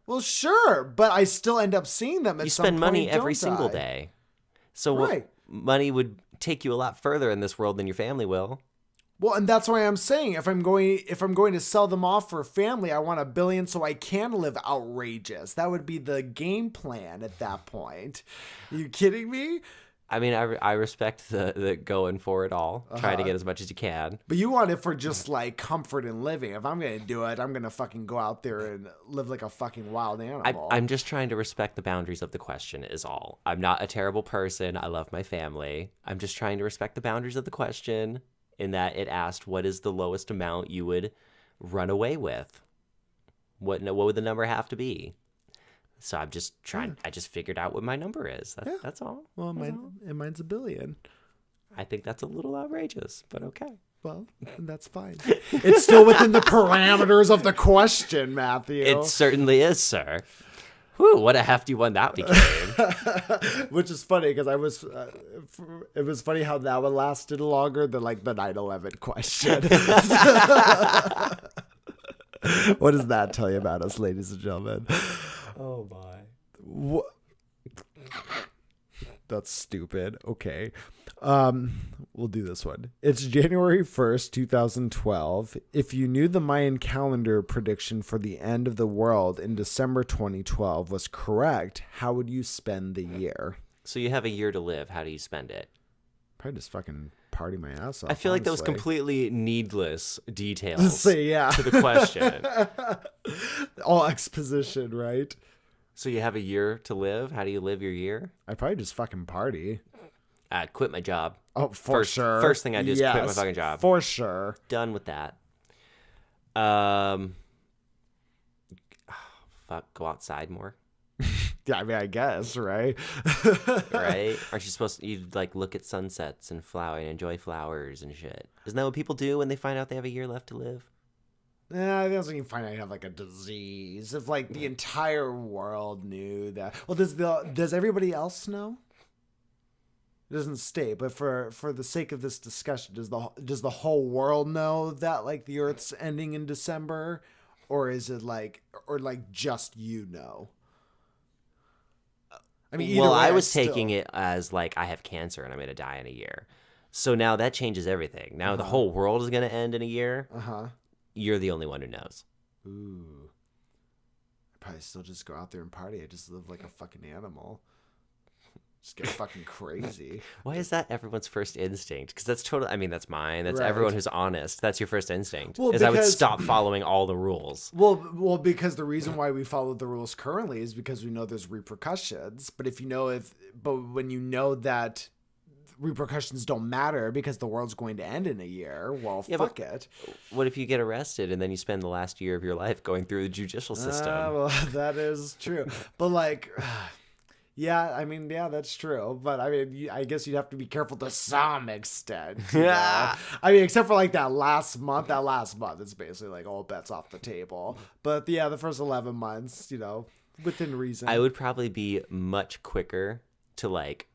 Well, sure, but I still end up seeing them. At some point, you spend money every single day, so money would take you a lot further in this world than your family will. Well, and that's why I'm saying if I'm going to sell them off for a family, I want $1 billion so I can live outrageous. That would be the game plan at that point. Are you kidding me? I mean, I respect the going for it all. Try to get as much as you can. But you want it for just like comfort and living. If I'm going to do it, I'm going to fucking go out there and live like a fucking wild animal. I'm just trying to respect the boundaries of the question is all. I'm not a terrible person. I love my family. I'm just trying to respect the boundaries of the question in that it asked what is the lowest amount you would run away with? What would the number have to be? So I'm just trying. I just figured out what my number is. That's all. Well, mine's $1 billion. I think that's a little outrageous, but okay. Well, that's fine. It's still within the parameters of the question, Matthew. It certainly is, sir. Whew, what a hefty one that became. Which is funny because it was funny how that one lasted longer than like the 9/11 question. What does that tell you about us, ladies and gentlemen? Oh my. What? That's stupid. Okay. We'll do this one. It's January 1st, 2012. If you knew the Mayan calendar prediction for the end of the world in December 2012 was correct, how would you spend the year? So you have a year to live. How do you spend it? Probably just fucking party my ass off. I feel like that was completely needless details to the question. All exposition, right? So you have a year to live. How do you live your year? I'd probably just fucking party. I'd quit my job. Oh, for sure. First thing I do is quit my fucking job. For sure. Done with that. Fuck, go outside more. Yeah, I mean, I guess, right? Right? Aren't you supposed to, you'd like look at sunsets and flower and enjoy flowers and shit? Isn't that what people do when they find out they have a year left to live? Yeah, I think you find out you have like a disease. If like the entire world knew that. Well, does everybody else know? It doesn't state, but for the sake of this discussion, does the whole world know that like the Earth's ending in December, or is it like just you know? I mean, well, I was taking it as like I have cancer and I'm gonna die in a year, so now that changes everything. Now the whole world is gonna end in a year. You're the only one who knows. Ooh, I'd probably still just go out there and party. I just live like a fucking animal. Just get fucking crazy. Why is that everyone's first instinct? Because that's totally, I mean, that's mine. That's right. Everyone who's honest. That's your first instinct. Well, I would stop following all the rules. Well, because the reason why we follow the rules currently is because we know there's repercussions. But when you know that repercussions don't matter because the world's going to end in a year, well, yeah, fuck it. What if you get arrested and then you spend the last year of your life going through the judicial system? Well, that is true. But like... Yeah, I mean, yeah, that's true. But I mean, I guess you'd have to be careful to some extent. Yeah. I mean, except for like that last month, it's basically like all bets off the table. But yeah, the first 11 months, within reason. I would probably be much quicker to like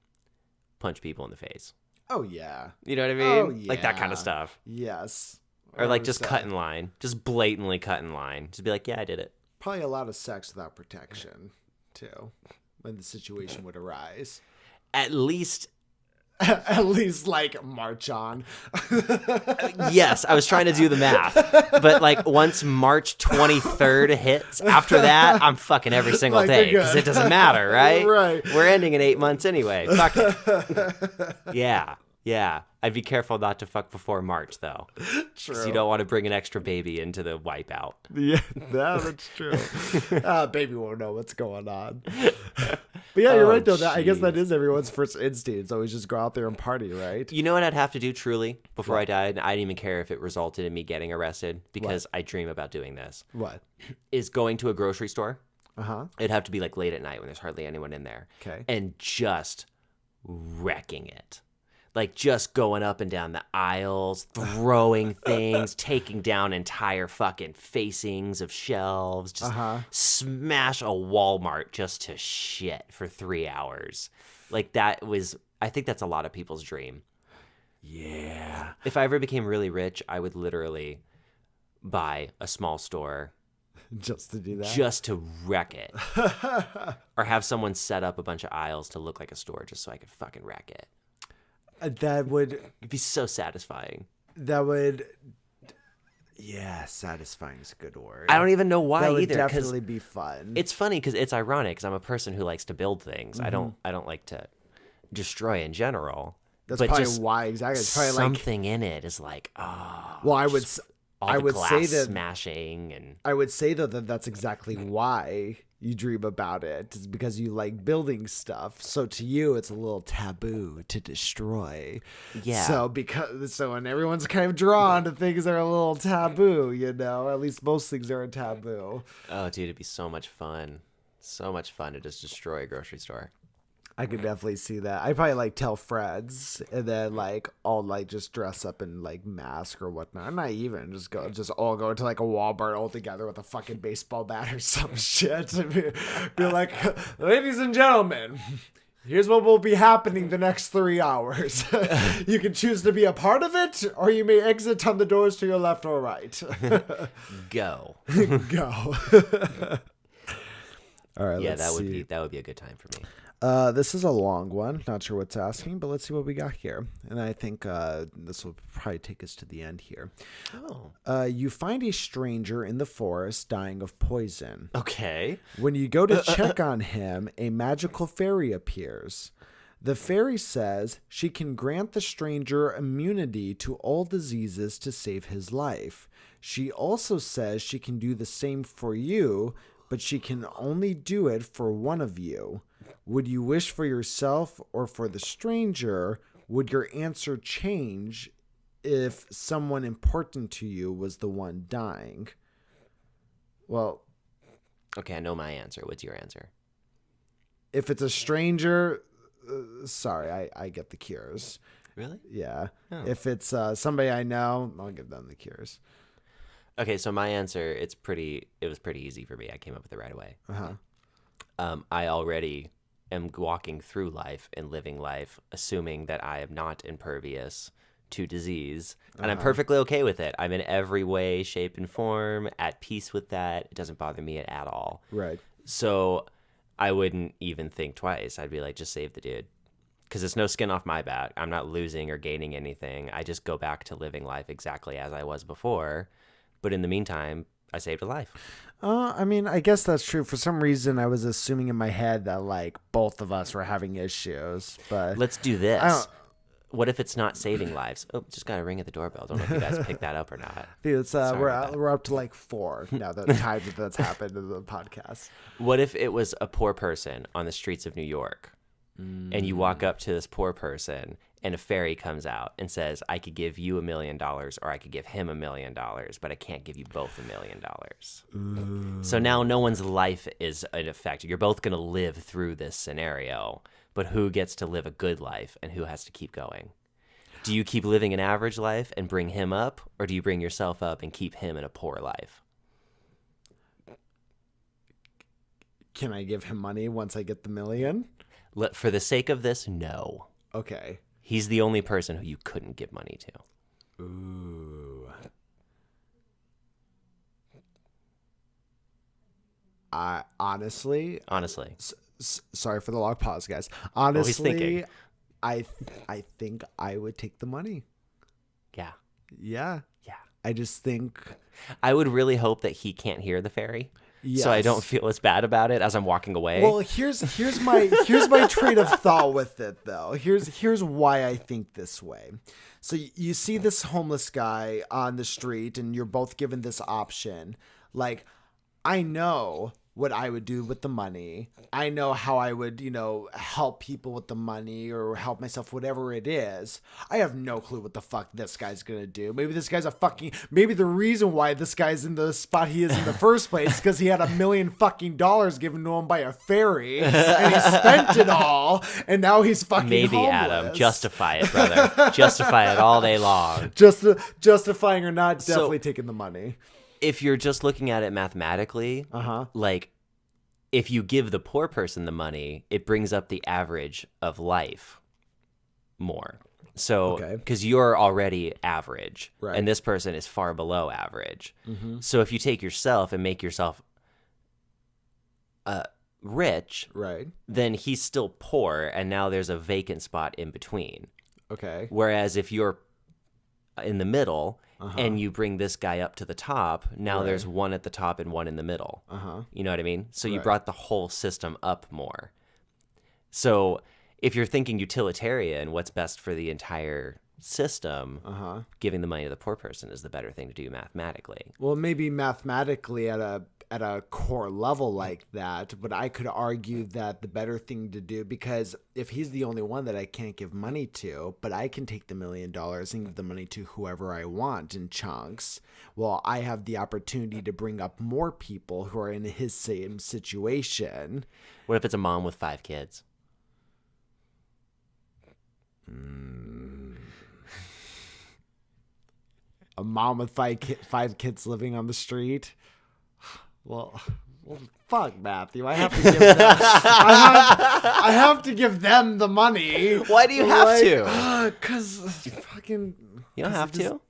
punch people in the face. Oh, yeah. You know what I mean? Oh, yeah. Like that kind of stuff. Yes. Or like just cut in line. Just blatantly cut in line. Just be like, yeah, I did it. Probably a lot of sex without protection, too. When the situation would arise. At least like March on. Yes, I was trying to do the math. But like once March 23rd hits, after that, I'm fucking every single day. Because it doesn't matter, right? Right. We're ending in 8 months anyway. Fuck it. Yeah. I'd be careful not to fuck before March, though. True. Because you don't want to bring an extra baby into the wipeout. Yeah, that's true. Baby won't know what's going on. But yeah, you're right, though. I guess that is everyone's first instinct. It's always just go out there and party, right? You know what I'd have to do, truly, before I died? I didn't even care if it resulted in me getting arrested, because I dream about doing this. What? Is going to a grocery store. It'd have to be like late at night when there's hardly anyone in there. Okay. And just wrecking it. Like just going up and down the aisles, throwing things, taking down entire fucking facings of shelves, just smash a Walmart just to shit for 3 hours. Like I think that's a lot of people's dream. Yeah. If I ever became really rich, I would literally buy a small store. Just to do that? Just to wreck it. Or have someone set up a bunch of aisles to look like a store just so I could fucking wreck it. It'd be so satisfying. Yeah, satisfying is a good word. I don't even know why that would either. Definitely be fun. It's funny because it's ironic because I'm a person who likes to build things. I don't like to destroy in general. That's probably why exactly. It's probably something in it is like, oh. Well, I would say that smashing and. I would say though that's exactly why you dream about it. It's because you like building stuff. So to you, it's a little taboo to destroy. Yeah. So when everyone's kind of drawn to things that are a little taboo, at least most things are a taboo. Oh, dude, it'd be so much fun. So much fun to just destroy a grocery store. I could definitely see that. I probably like tell friends and then like all like just dress up in like mask or whatnot. Not even just all go to like a Walmart all together with a fucking baseball bat or some shit. Be like, ladies and gentlemen, here's what will be happening the next 3 hours. You can choose to be a part of it, or you may exit on the doors to your left or right. Go. Go. All right. Yeah, let's see. that would be a good time for me. This is a long one. Not sure what's asking, but let's see what we got here. And I think this will probably take us to the end here. Oh. You find a stranger in the forest dying of poison. Okay. When you go to check on him, a magical fairy appears. The fairy says she can grant the stranger immunity to all diseases to save his life. She also says she can do the same for you, but she can only do it for one of you. Would you wish for yourself or for the stranger? Would your answer change if someone important to you was the one dying? Well, Okay, I know my answer. What's your answer? if it's a stranger, sorry, I get the cures. Really? Yeah. Oh. If it's somebody I know, I'll give them the cures. Okay, so my answer, it was pretty easy for me. I came up with it right away. I already am walking through life and living life assuming that I am not impervious to disease, and I'm perfectly okay with it. I'm in every way, shape, and form at peace with that. It doesn't bother me at all. Right. So I wouldn't even think twice. I'd be like, just save the dude. Because it's no skin off my back. I'm not losing or gaining anything. I just go back to living life exactly as I was before. But in the meantime, I saved a life. I mean, I guess that's true. For some reason, I was assuming in my head that like both of us were having issues. But Let's do this. What if it's not saving lives? Oh, just got a ring at the doorbell. Don't know if you guys picked that up or not. dude, it's, we're about that. we're up to like 4 now. The times that's happened in the podcast. What if it was a poor person on the streets of New York, and you walk up to this poor person, and a fairy comes out and says, I could give you $1 million or I could give him $1 million, but I can't give you both $1 million. So now no one's life is in effect. You're both going to live through this scenario, but who gets to live a good life and who has to keep going? Do you keep living an average life and bring him up, or do you bring yourself up and keep him in a poor life? Can I give him money once I get the $1 million? For the sake of this, no. Okay. He's the only person who you couldn't give money to. Ooh. I honestly, sorry for the long pause, guys. Honestly, he's thinking. I think I would take the money. Yeah. Yeah. Yeah. I just think I would really hope that he can't hear the fairy. Yes. So I don't feel as bad about it as I'm walking away. Well, here's my train of thought with it though. Here's why I think this way. So you see this homeless guy on the street and you're both given this option. Like, I know what I would do with the money. I know how I would, help people with the money or help myself, whatever it is. I have no clue what the fuck this guy's going to do. Maybe this guy's maybe the reason why this guy's in the spot he is in the first place is because he had $1 million fucking given to him by a fairy and he spent it all and now he's fucking Maybe, homeless. Adam, justify it, brother. Justify it all day long. Justifying or not, definitely taking the money. If you're just looking at it mathematically, like if you give the poor person the money, it brings up the average of life more. So, because you're already average, right, and this person is far below average. Mm-hmm. So if you take yourself and make yourself rich, right, then he's still poor, and now there's a vacant spot in between. Okay. Whereas if you're in the middle, and you bring this guy up to the top, now there's one at the top and one in the middle. You know what I mean? So you brought the whole system up more. So if you're thinking utilitarian, what's best for the entire system, giving the money to the poor person is the better thing to do mathematically. Well, maybe mathematically at a core level like that, but I could argue that the better thing to do, because if he's the only one that I can't give money to, but I can take the $1 million and give the money to whoever I want in chunks, well, I have the opportunity to bring up more people who are in his same situation. What if it's a mom with 5 kids? a mom with five kids living on the street. Well, fuck, Matthew. I have to give them. I have to give them the money. Why do you have to? Because fucking. You don't have to.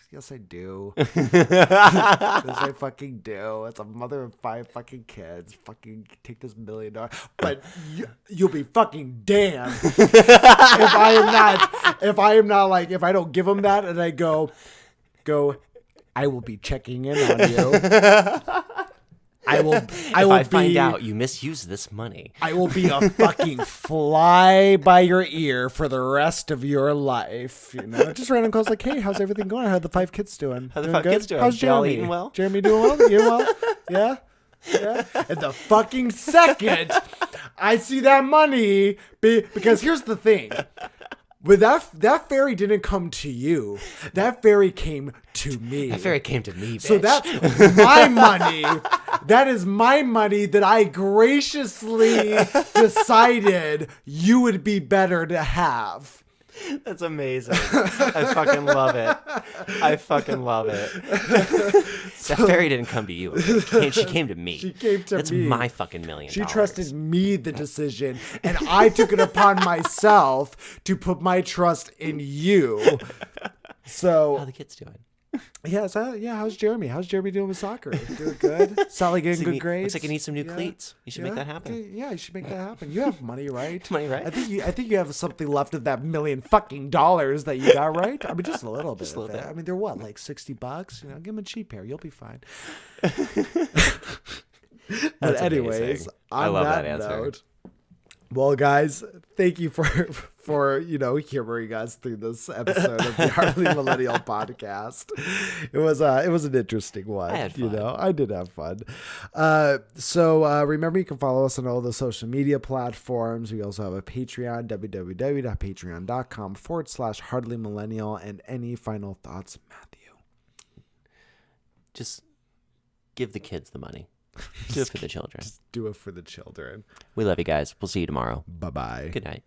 Yes, I do. Yes, I fucking do. It's a mother of 5 fucking kids. Fucking take this $1 million. But you'll be fucking damned if I am not like, if I don't give them that and I go, I will be checking in on you. If I find out you misuse this money, I will be a fucking fly by your ear for the rest of your life. You know, just random calls like, "Hey, how's everything going? How are the 5 kids doing? How the 5 kids doing? How's Jeremy? Eating well? Jeremy doing well? You well? Yeah." And the fucking second I see that money, because here's the thing. But that fairy didn't come to you. That fairy came to me. That fairy came to me, bitch. So that's my money. That is my money that I graciously decided you would be better to have. That's amazing. I fucking love it. That fairy didn't come to you. She came to me. She came to me. That's my fucking $1 million. She trusted me the decision, and I took it upon myself to put my trust in you. So how the kids doing? How's Jeremy? How's Jeremy doing with soccer? Doing good? Sally getting good grades? Looks like he needs some new cleats. You should make that happen. Okay, yeah, you should make that happen. You have money, right? Money, right? I think you have something left of that $1 million fucking dollars that you got, right? I mean, just a little bit. Just a little bit. I mean, they're what, like $60? You know, give them a cheap pair. You'll be fine. But anyways, amazing. I love that answer. Well, guys, thank you for humoring us through this episode of the Hardly Millennial podcast. It was an interesting one. I had fun. I did have fun. So remember, you can follow us on all the social media platforms. We also have a Patreon, www.patreon.com/Hardly Millennial. And any final thoughts, Matthew? Just give the kids the money. Do it for the children. Just do it for the children. We love you guys. We'll see you tomorrow. Bye-bye. Good night.